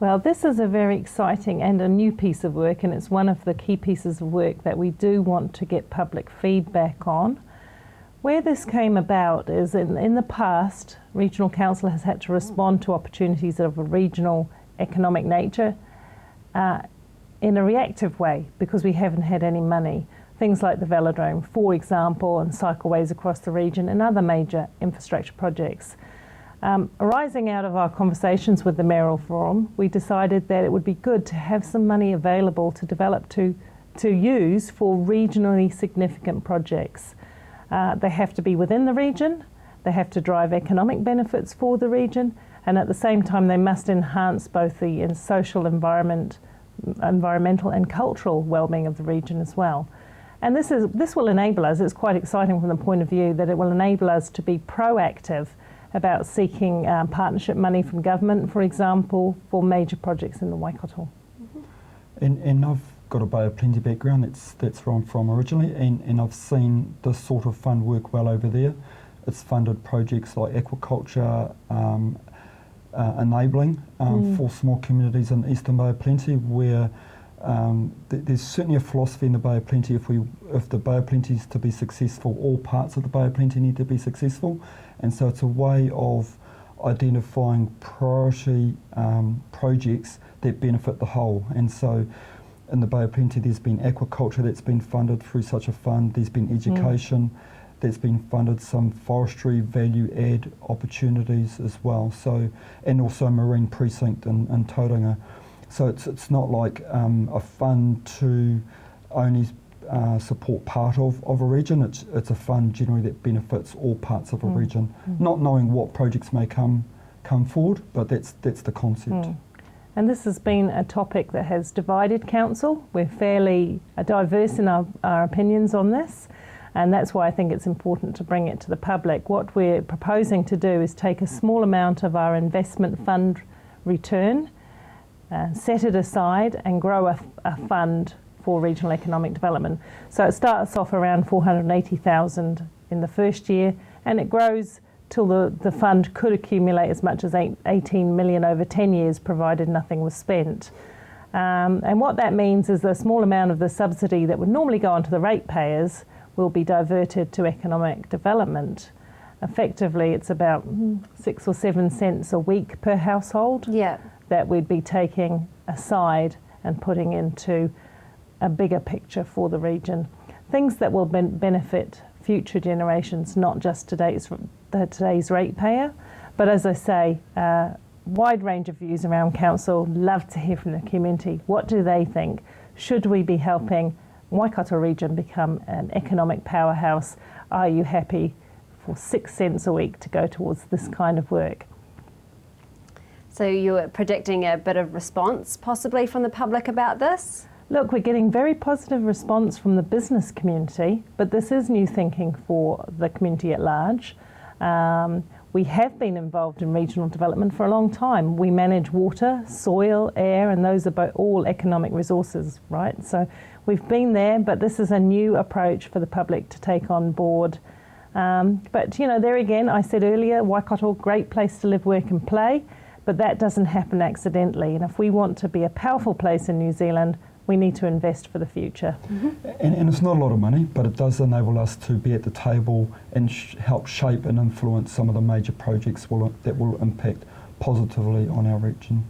Well, this is a very exciting and a new piece of work, and it's one of the key pieces of work that we do want to get public feedback on. Where this came about is in the past, Regional Council has had to respond to opportunities of a regional economic nature in a reactive way because we haven't had any money. Things like the velodrome, for example, and cycleways across the region and other major infrastructure projects. Arising out of our conversations with the Mayoral Forum, we decided that it would be good to have some money available to develop to use for regionally significant projects. They have to be within the region, they have to drive economic benefits for the region, and at the same time they must enhance both the social environmental and cultural well-being of the region as well. And this will enable us, it's quite exciting from the point of view that it will enable us to be proactive about seeking partnership money from government, for example, for major projects in the Waikato. Mm-hmm. And I've got a Bay of Plenty background, that's where I'm from originally, and I've seen this sort of fund work well over there. It's funded projects like aquaculture, enabling for small communities in Eastern Bay of Plenty, where there's certainly a philosophy in the Bay of Plenty. If the Bay of Plenty is to be successful, all parts of the Bay of Plenty need to be successful, and so it's a way of identifying priority projects that benefit the whole. And so in the Bay of Plenty there's been aquaculture that's been funded through such a fund, there's been education that's been funded, some forestry value add opportunities as well, so, and also marine precinct in Tauranga. So it's not like a fund to only support part of a region, it's a fund generally that benefits all parts of a region, not knowing what projects may come forward, but that's the concept. And this has been a topic that has divided council. We're fairly diverse in our opinions on this, and that's why I think it's important to bring it to the public. What we're proposing to do is take a small amount of our investment fund return, set it aside and grow a fund for regional economic development. So it starts off around 480,000 in the first year, and it grows till the fund could accumulate as much as 18 million over 10 years, provided nothing was spent. And what that means is a small amount of the subsidy that would normally go onto the ratepayers will be diverted to economic development. Effectively, it's about 6 or 7 cents a week per household that we'd be taking aside and putting into a bigger picture for the region. Things that will benefit future generations, not just today's ratepayer. But as I say, wide range of views around council, love to hear from the community. What do they think? Should we be helping Waikato region become an economic powerhouse? Are you happy for 6 cents a week to go towards this kind of work? So you're predicting a bit of response possibly from the public about this? Look, we're getting very positive response from the business community, but this is new thinking for the community at large. We have been involved in regional development for a long time. We manage water, soil, air, and those are all economic resources, right? So we've been there, but this is a new approach for the public to take on board. But you know, there again, I said earlier, Waikato, great place to live, work and play, but that doesn't happen accidentally. And if we want to be a powerful place in New Zealand, we need to invest for the future. And it's not a lot of money, but it does enable us to be at the table and help shape and influence some of the major projects that will impact positively on our region.